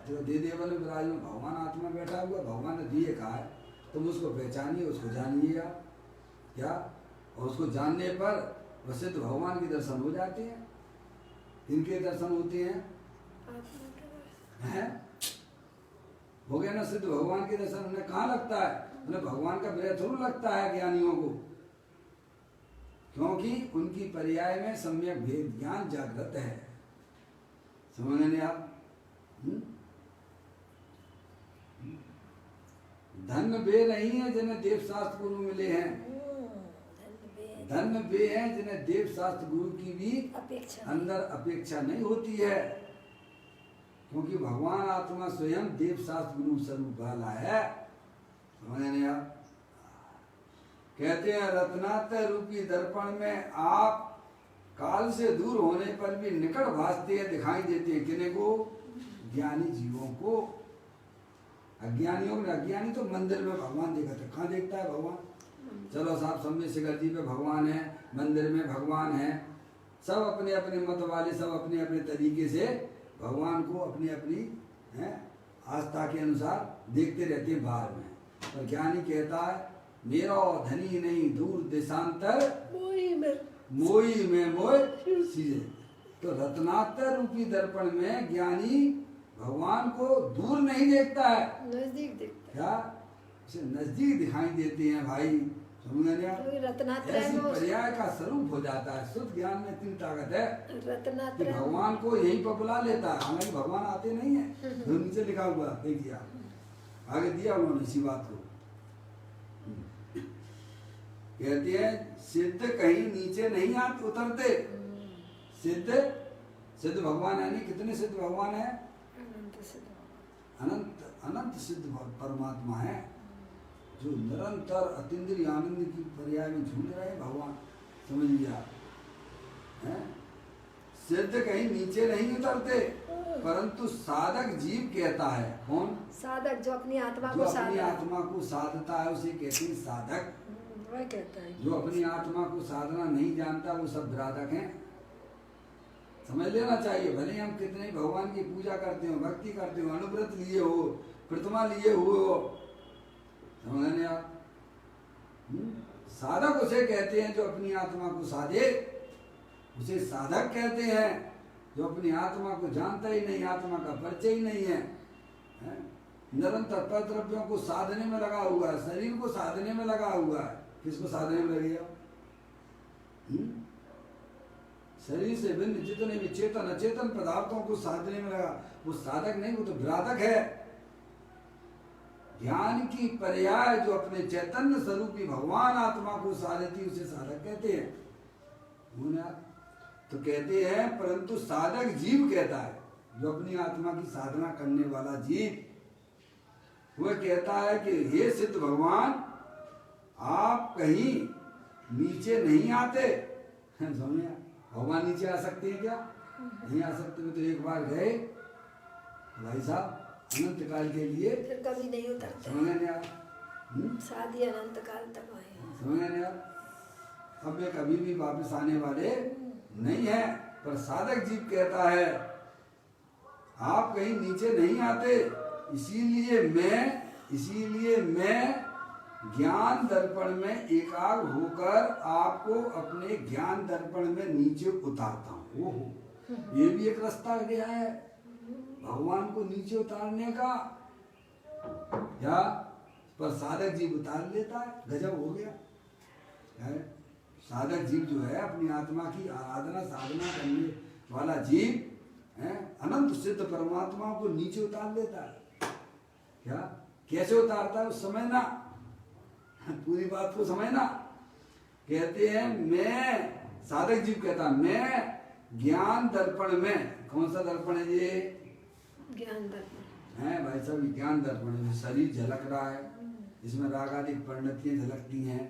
तो दे देवल में विराजमान भगवान आत्मा बैठा हुआ, भगवान ने दिए कहा है, तुम उसको पहचानिए, उसको जानिएगा। क्या? और उसको जानने पर वैसे तो भगवान के दर्शन हो जाते हैं। इनके दर्शन होते हैं, हो गया ना सिद्ध भगवान के दर्शन। उन्हें कहाँ लगता है? उन्हें भगवान का विरह थोड़ा लगता है ज्ञानियों को, क्योंकि उनकी पर्याय में सम्यक भेद ज्ञान जागृत है। समझ नहीं आप? धन वे नहीं है जिन्हें देव शास्त्र गुरु मिले हैं। धन वे हैं जिन्हें देव शास्त्र गुरु की भी अंदर अपेक्षा नहीं होती है, क्योंकि भगवान आत्मा स्वयं देव शास्त्र गुरु स्वरूप वाला है। समझ नहीं आप? कहते हैं रत्नात्य रूपी दर्पण में आप काल से दूर होने पर भी निकट भासते हैं, दिखाई देते हैं। किन्हीं को? ज्ञानी जीवों को। अज्ञानियों को, अज्ञानी तो मंदिर में भगवान देखा था। कहाँ देखता है भगवान? चलो साहब सम्य शिखर जी पे भगवान है, मंदिर में भगवान है, सब अपने अपने मत वाले सब अपने अपने तरीके से भगवान को अपनी अपनी आस्था के अनुसार देखते रहते हैं बाहर में। पर ज्ञानी कहता है मेरा धनी नहीं दूर देशांतर मोई में मोय सीधे। तो रत्नात्य रूपी दर्पण में ज्ञानी भगवान को दूर नहीं देखता है, नजदीक देखता है। क्या? उसे नजदीक दिखाई देते हैं भाई। समझ गया? ऐसी पर्याय का स्वरूप हो जाता है। शुद्ध ज्ञान में इतनी ताकत है कि भगवान को यहीं पर बुला लेता है। हालांकि भगवान आते नहीं है, जो नीचे लिखा हुआ देखिए आप, आगे दिया उन्होंने इसी बात को। कहते हैं सिद्ध कहीं नीचे नहीं आते उतरते। सिद्ध भगवान यानी कितने सिद्ध भगवान है? अनंत सिद्ध परमात्मा है, जो निरंतर अतीन्द्रिय आनंद की पर्याय में झूल रहे हैं भगवान। समझ लिया? सिद्ध कहीं नीचे नहीं उतरते, परंतु साधक जीव कहता है। कौन? साधक, जो अपनी आत्मा जो अपनी आत्मा को साधता है उसे कहते हैं साधक। वह कहता है जो अपनी आत्मा को साधना नहीं जानता वो सब विराधक हैं। समझ लेना चाहिए। भले हम कितने भगवान की पूजा करते हो, भक्ति करते हो, अनुव्रत लिए हो, प्रतिमा लिए हुए हो, समझने आप? साधक उसे कहते हैं जो अपनी आत्मा को साधे। उसे साधक कहते हैं, जो अपनी आत्मा को जानता ही नहीं, आत्मा का परिचय ही नहीं है, हैं? निरंतर पर द्रव्यों को साधने में लगा हुआ है, शरीर को साधने में लगा हुआ है। किसको साधने में लगेगा? शरीर से भिन्न जितने भी चेतन अचेतन पदार्थों को साधने में लगा, वो साधक नहीं, वो तो विराधक है। ज्ञान की पर्याय जो अपने चैतन्य स्वरूपी भगवान आत्मा को साधती, उसे साधक कहते हैं। तो कहते हैं, परंतु साधक जीव कहता है, जो अपनी आत्मा की साधना करने वाला जीव, वह कहता है कि हे सिद्ध भगवान, आप कहीं नीचे नहीं आते। समझे? भगवान नीचे आ सकते हैं क्या? नहीं आ सकते। तो एक बार गए भाई साहब अनंत काल के लिए, फिर कभी नहीं उतरते। समझ नहीं आया? शादी अनंत काल तक आए, समझ नहीं आया? अब वे कभी भी वापस आने वाले नहीं है। पर साधक जीव कहता है, आप कहीं नीचे नहीं आते, इसीलिए मैं ज्ञान दर्पण में एकाग्र होकर आपको अपने ज्ञान दर्पण में नीचे उतारता हूँ। ओहो, ये भी एक रास्ता गया है भगवान को नीचे उतारने का। क्या? पर साधक जीव उतार लेता है, गजब हो गया है। साधक जीव जो है, अपनी आत्मा की आराधना साधना करने वाला जीव है, अनंत सिद्ध परमात्मा को नीचे उतार लेता है। क्या? कैसे उतारता है उस समय ना, पूरी बात को समझना। कहते हैं, मैं साधक जीव कहता, मैं ज्ञान दर्पण में, कौन सा दर्पण है ये? ज्ञान दर्पण है भाई साहब। ज्ञान दर्पण है, शरीर झलक रहा है, इसमें राग आदि परिणतियां झलकती हैं,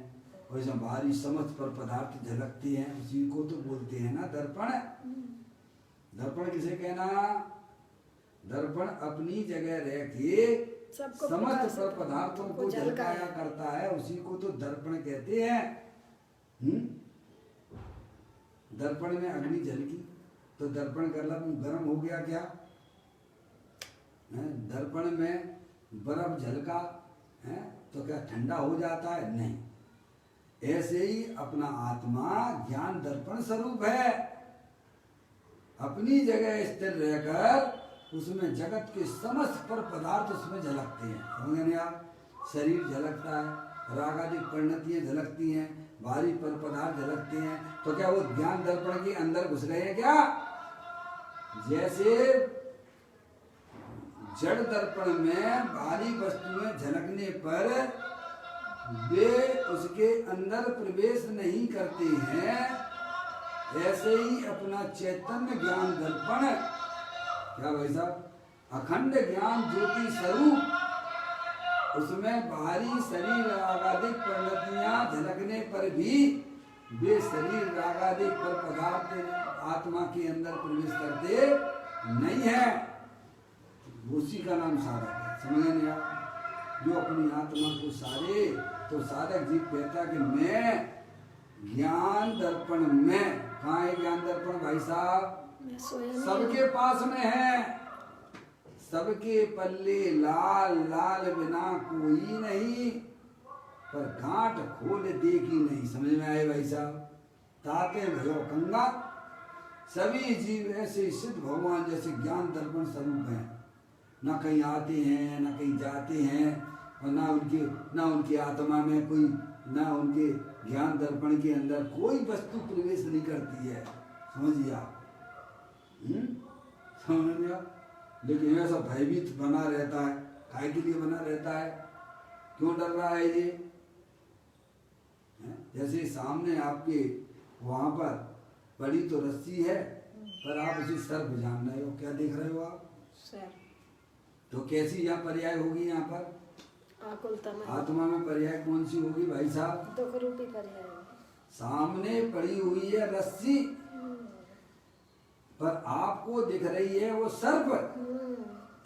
और इसमें बाहरी समस्त पर पदार्थ झलकती हैं, उसी को तो बोलते हैं ना दर्पण। दर्पण किसे कहना? दर्पण अपनी जगह रह के समस्त पर पदार्थों को झलकाया करता है, उसी को तो दर्पण कहते हैं। दर्पण में अग्नि झलकी तो दर्पण गर्म हो गया क्या? दर्पण में बर्फ झलका है तो क्या ठंडा हो जाता है? नहीं। ऐसे ही अपना आत्मा ज्ञान दर्पण स्वरूप है, अपनी जगह स्थिर रहकर उसमें जगत के समस्त पर पदार्थ उसमें झलकते हैं। समझ नहीं आप? शरीर झलकता है, राग आदि परिणतियां झलकती हैं, भारी पर पदार्थ झलकते हैं, तो क्या वो ज्ञान दर्पण के अंदर घुस गए हैं क्या? जैसे जड़ दर्पण में भारी वस्तुएं झलकने पर वे उसके अंदर प्रवेश नहीं करते हैं, ऐसे ही अपना चैतन्य ज्ञान दर्पण, क्या भाई साहब, अखंड ज्ञान ज्योति स्वरूप, उसमें बाहरी शरीर रागादिक परिणतियां झलकने पर भी वे शरीर रागादिक पर पदार्थ आत्मा के अंदर प्रवेश करते नहीं है। उसी का नाम साधक है। समझ नहीं आप? जो अपनी आत्मा को सारे, तो साधक जीव कहता कि मैं ज्ञान दर्पण में, कहाँ है ज्ञान दर्पण भाई साहब? सबके पास में है, सबके पल्ले लाल लाल बिना कोई नहीं, पर गांठ खोल देखी नहीं। समझ में आए भाई साहब? ताते भयो कंगा, सभी जीव ऐसे सिद्ध भगवान जैसे ज्ञान दर्पण स्वरूप हैं, ना कहीं आते हैं ना कहीं जाते हैं, और ना उनके आत्मा में कोई, ना उनके ज्ञान दर्पण के अंदर कोई वस्तु प्रवेश नहीं करती है। समझिए आप? समझ लिया? लेकिन ऐसा भयभीत बना रहता है, काय के लिए बना रहता है? क्यों डर रहा है ये? जैसे सामने आपके वहां पर बड़ी तो रस्सी है, पर आप उसे सर्प जान रहे हो, क्या देख रहे हो आप? तो कैसी यहाँ पर्याय होगी? यहाँ पर आत्मा में पर्याय कौन सी होगी भाई साहब? दुख रूपी पर्याय। सामने पड़ी हुई है रस्सी, पर आपको दिख रही है वो सर्प,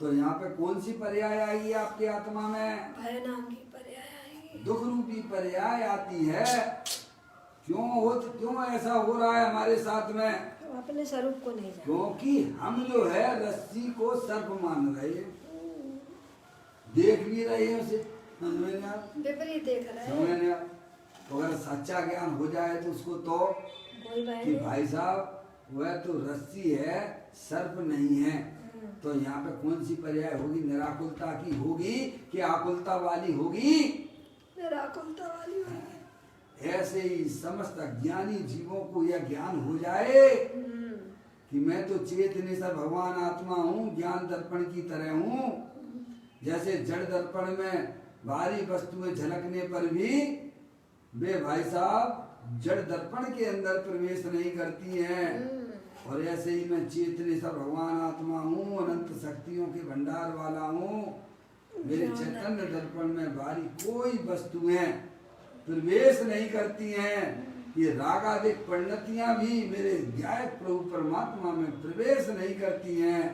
तो यहाँ पे कौन सी पर्याय आएगी आपके आत्मा में? भय नाम की पर्याय आएगी, दुख रूपी पर्याय आती है। क्यों ऐसा हो रहा है हमारे साथ में? तो अपने स्वरूप को नहीं जानते, क्योंकि हम जो है रस्सी को सर्प मान रहे हैं, देख भी रहे हैं उसे, विपरीत देख रहे हैं। तो अगर सच्चा ज्ञान हो जाए तो उसको तो वही बात कि है। भाई साहब वह तो रस्सी है, सर्प नहीं है। तो यहाँ पे कौन सी पर्याय होगी? निराकुलता की होगी कि आकुलता वाली होगी? निराकुलता वाली होगी। ऐसे ही समस्त अज्ञानी जीवों को यह ज्ञान हो जाए कि मैं तो चेतनेश्वर भगवान आत्मा हूँ, ज्ञान दर्पण की तरह हूँ। जैसे जड़ दर्पण में बाहरी वस्तुएं झलकने पर भी वे भाई साहब जड़ दर्पण के अंदर प्रवेश नहीं करती हैं। और ऐसे ही मैं चेतनेश्वर भगवान आत्मा हूँ, अनंत शक्तियों के भंडार वाला हूँ। मेरे चैतन्य दर्पण में बाहरी कोई वस्तुएं प्रवेश नहीं करती हैं। ये रागादिक परिणतियां भी मेरे ध्यायक प्रभु परमात्मा में प्रवेश नहीं करती हैं।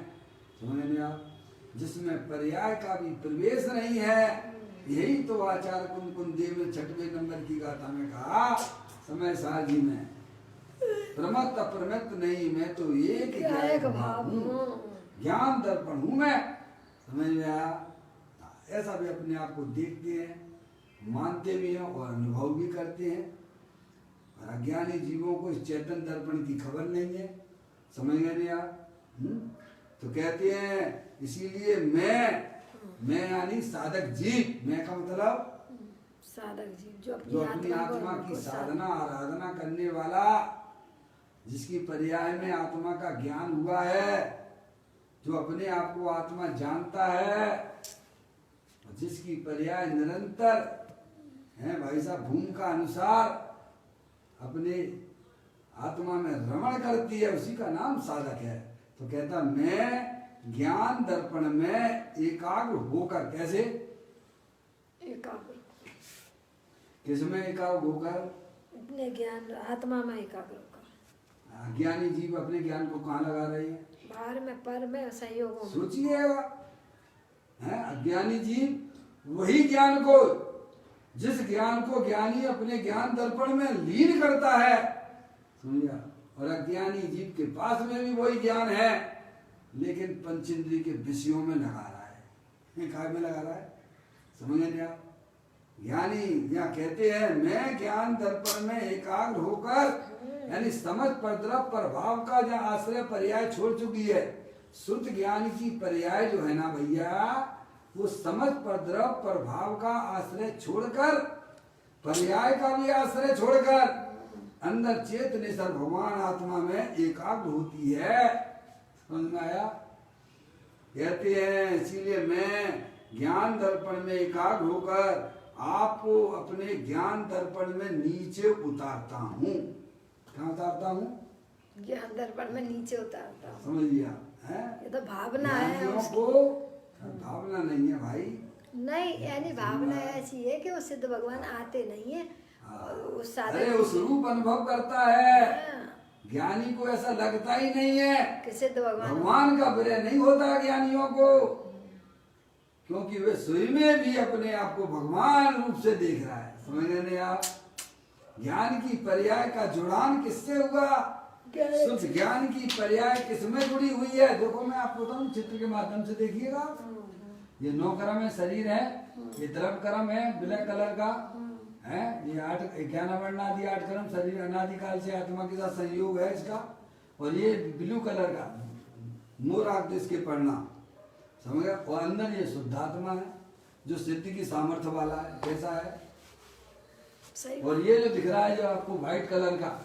समझ में आप? जिसमें पर्याय का भी प्रवेश नहीं है। यही तो आचार्य कुंद देव ने 6वें नंबर की गाथा में कहा, समय सारजी में प्रमत्त अप्रमत्त नहीं, मैं तो एक एक भाव हूँ, हूँ, ज्ञान दर्पण हूँ मैं। समझ में आया? ऐसा भी अपने आप को देखते हैं, मानते भी हैं और अनुभव भी करते हैं। और अज्ञानी जीवों को इस चेतन दर्पण की खबर नहीं है। समझ गए नहीं आप? तो कहते हैं इसीलिए मैं यानी साधक जीव। मैं का मतलब साधक जीव जो जो अपनी आत्मा की साधना आराधना करने वाला, जिसकी पर्याय में आत्मा का ज्ञान हुआ है, जो अपने आप को आत्मा जानता है, जिसकी पर्याय निरंतर है भाई साहब भूमि का अनुसार अपने आत्मा में रमण करती है, उसी का नाम साधक है। तो कहता मैं ज्ञान दर्पण में एकाग्र होकर, कैसे एकाग्र, किसमें एकाग्र होकर? अपने ज्ञान आत्मा में एकाग्र होकर। अज्ञानी जीव अपने ज्ञान को कहाँ लगा रही है? बाहर में, पर में, संयोगों में। सोचिएगा, है अज्ञानी जीव वही ज्ञान को, जिस ज्ञान को ज्ञानी अपने ज्ञान दर्पण में लीन करता है, समझिए। और अज्ञानी जीव के पास में भी वही ज्ञान है, लेकिन पंचेंद्रिय के विषयों में लगा रहा है। काय में लगा रहा है? समझ नहीं आप? ज्ञानी यहाँ कहते हैं मैं ज्ञान दर्पण में एकाग्र होकर, यानी समझ परद्रव प्रभाव का जहाँ आश्रय पर्याय छोड़ चुकी है। शुद्ध ज्ञान की पर्याय जो है ना भैया, वो समझ परद्रव प्रभाव का आश्रय छोड़कर, पर्याय का भी आश्रय छोड़कर अंदर चेतनेश्वर भगवान आत्मा में एकाग्र होती है। समझ में आया? कहते हैं इसीलिए मैं ज्ञान दर्पण में एकाग्र होकर आपको अपने ज्ञान दर्पण में नीचे उतारता हूँ। कहाँ उतारता हूँ? ज्ञान दर्पण में नीचे उतारता हूँ। समझ लिया है? ये तो भावना है ज्ञानियों उसकी। को भावना नहीं है भाई। नहीं, यानी भावना ऐसी है कि वो सिद्ध भगवान आते नहीं है। उस साधक अरे उस रूप अनुभव करता है। हाँ। ज्ञानी को ऐसा लगता ही नहीं है कि सिद्ध भगवान भगवान का विरह नहीं होता ज्ञानियों को, क्योंकि वे स्वयं में भी अपने आप को भगवान रूप से देख रहा है। समझ रहे आप? ज्ञान की पर्याय का जुड़ान किससे हुआ? शुद्ध ज्ञान की पर्याय किसमें जुड़ी हुई है? देखो मैं आपको बताऊं, चित्र के माध्यम से देखिएगा। ये 9 क्रम है, शरीर है, ये द्रव क्रम है ब्लैक कलर का है, ये 8 ज्ञान वर्णादि 8 क्रम शरीर अनादिकाल से आत्मा के साथ संयोग है इसका। और ये ब्लू कलर का मोर आग इसके पढ़ना, समझ गया? और अंदर ये शुद्धात्मा है जो सिद्धि की सामर्थ्य वाला है। कैसा है? सही। और ये जो दिख रहा है जो आपको व्हाइट कलर का,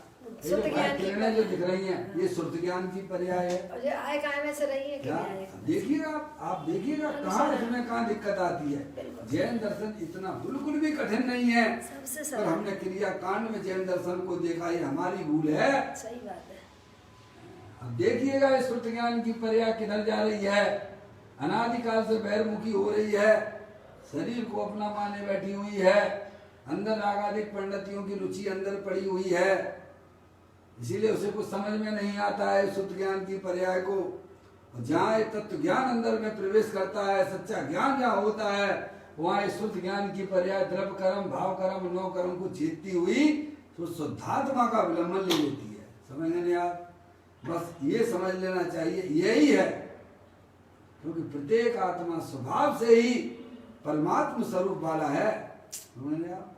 ये जो व्हाइट किरणें जो दिख रही हैं, ये शुद्ध ज्ञान की पर्याय है। और ये आय काय में से रही है कि क्या? नहीं है? देखिएगा आप देखिएगा कहाँ इसमें कहाँ दिक्कत आती है। जैन दर्शन इतना बिल्कुल भी कठिन नहीं है, सबसे पर सरल। हमने क्रिया कांड में जैन दर्शन को देखा, ये हमारी भूल है। सही बात है। अब देखिएगा इस शुद्ध ज्ञान की पर्याय किधर जा रही है? अनादिकाल से बहिर्मुखी हो रही है, शरीर को अपना माने बैठी हुई है, अंदर रागादिक पंडितियों की रुचि अंदर पड़ी हुई है, इसीलिए उसे कुछ समझ में नहीं आता है शुद्ध ज्ञान की पर्याय को। जहाँ तत्व ज्ञान अंदर में प्रवेश करता है, सच्चा ज्ञान जहाँ होता है, वहाँ इस शुद्ध ज्ञान की पर्याय द्रव्य कर्म, भाव कर्म, 9 कर्म को जीतती हुई तो शुद्धात्मा का अवलंबन ले लेती है। समझ नहीं आप? बस ये समझ लेना चाहिए, यही है, क्योंकि प्रत्येक आत्मा स्वभाव से ही परमात्म स्वरूप वाला है। समझ आप?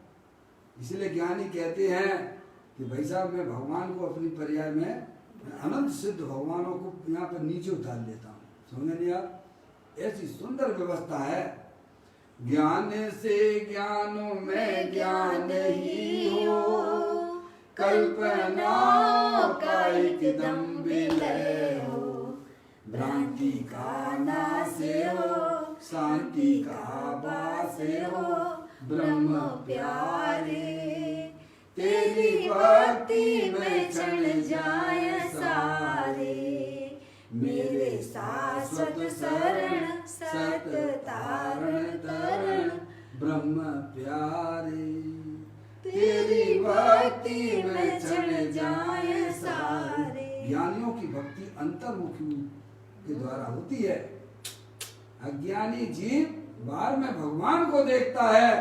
इसलिए ज्ञानी कहते हैं कि भाई साहब मैं भगवान को अपनी पर्याय में अनंत सिद्ध भगवानों को यहाँ पर नीचे उतार लेता हूँ। समझ नहीं आप? ऐसी सुंदर व्यवस्था है। ज्ञान से ज्ञानों में ज्ञान ही हो, कल्पना का एकदम विलय हो, भ्रांति का नाश हो, शांति का वास हो, ब्रह्म प्यारे तेरी भक्ति में क्षण जाए सारे, मेरे शाश्वत शरण सत तारण तरण ब्रह्म प्यारे, तेरी भक्ति में क्षण जाए सारे। ज्ञानियों की भक्ति अंतर्मुखी के द्वारा होती है। अज्ञानी जीव बाहर में भगवान को देखता है,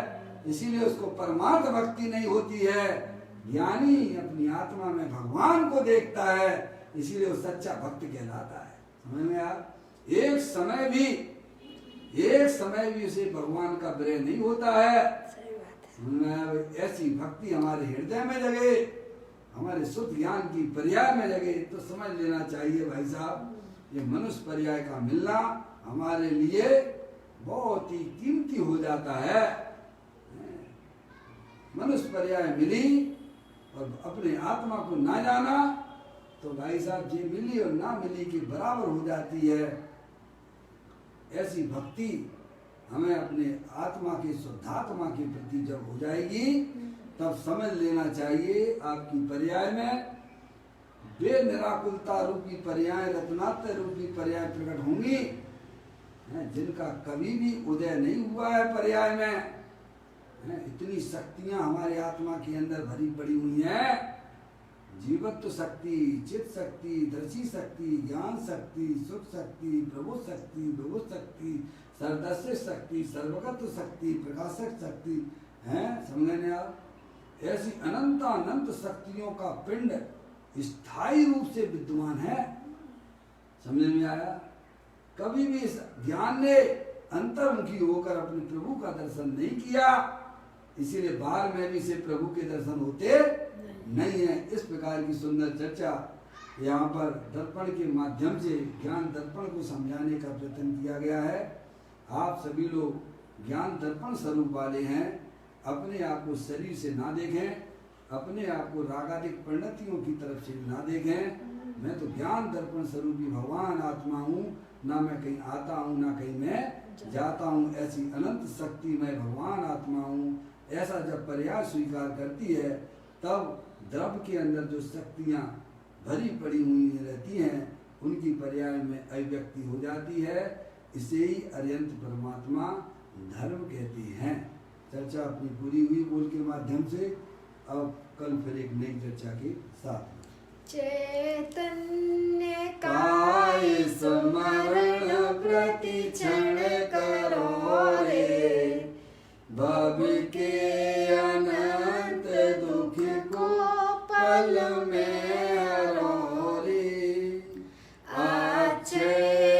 इसीलिए उसको परमार्थ भक्ति नहीं होती है। ज्ञानी अपनी आत्मा में भगवान को देखता है, इसीलिए वो सच्चा भक्त कहलाता है। समझ में आप? एक समय भी उसे भगवान का विरह नहीं होता है। समझ में आया? ऐसी भक्ति हमारे हृदय में जगे, हमारे शुद्ध ज्ञान की पर्याय में लगे, तो समझ लेना चाहिए भाई साहब, ये मनुष्य पर्याय का मिलना हमारे लिए बहुत ही कीमती हो जाता है। मनुष्य पर्याय मिली और अपने आत्मा को ना जाना तो भाई साहब ये मिली और ना मिली की बराबर हो जाती है। ऐसी भक्ति हमें अपने आत्मा के शुद्धात्मा के प्रति जब हो जाएगी, तब समझ लेना चाहिए आपकी पर्याय में वे निराकुलता रूपी पर्याय, रत्नात्य रूपी पर्याय प्रकट होंगी, जिनका कभी भी उदय नहीं हुआ है पर्याय में। इतनी शक्तियां हमारे आत्मा के अंदर भरी पड़ी हुई हैं। जीवत्व शक्ति, चित्त शक्ति, दर्शी शक्ति, ज्ञान शक्ति, सुख शक्ति, प्रभु शक्ति, विभु शक्ति, सर्वदर्शी शक्ति, सर्वगत शक्ति, प्रकाशक शक्ति है। समझने आप? ऐसी अनंत शक्तियों का पिंड स्थायी रूप से विद्यमान है। समझ में आया? कभी भी इस ज्ञान ने अंतर्मुखी होकर अपने प्रभु का दर्शन नहीं किया, इसीलिए बाहर में भी से प्रभु के दर्शन होते नहीं है। इस प्रकार की सुंदर चर्चा यहाँ पर दर्पण के माध्यम से ज्ञान दर्पण को समझाने का प्रयत्न किया गया है। आप सभी लोग ज्ञान दर्पण स्वरूप वाले हैं। अपने आप को शरीर से ना देखें, अपने आप को रागादिक परिणतियों की तरफ से ना देखें। मैं तो ज्ञान दर्पण स्वरूपी भगवान आत्मा हूँ, ना मैं कहीं आता हूँ ना कहीं मैं जाता हूँ। ऐसी अनंत शक्ति मैं भगवान आत्मा हूँ, ऐसा जब पर्याय स्वीकार करती है, तब द्रव्य के अंदर जो शक्तियाँ भरी पड़ी हुई रहती हैं, उनकी पर्याय में अभिव्यक्ति हो जाती है। इसे ही अर्यंत परमात्मा धर्म कहते हैं। चर्चा अपनी पूरी हुई बोल के माध्यम से। अब कल फिर एक नई चर्चा के साथ। चैतन्य काय स्मरण प्रति क्षण करो रे, भव के अनंत दुख को पल में हरो रे, अच्छे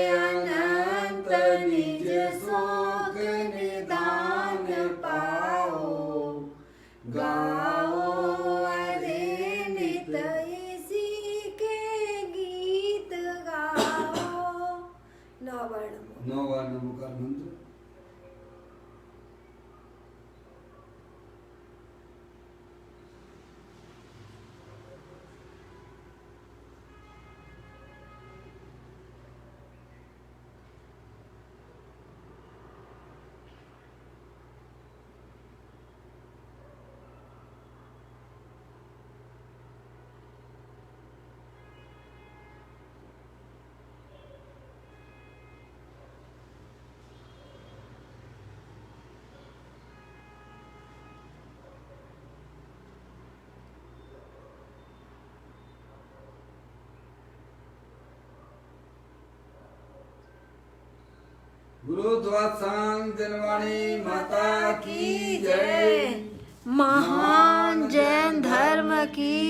अनंत निज शोक निदान पाओ, गाओ अरे नित इसी के गीत गाओ। 9 वर्ण मुकार मंत्र। गुरुध्वत्सांग दिनवाणी माता की जय। महान जैन धर्म की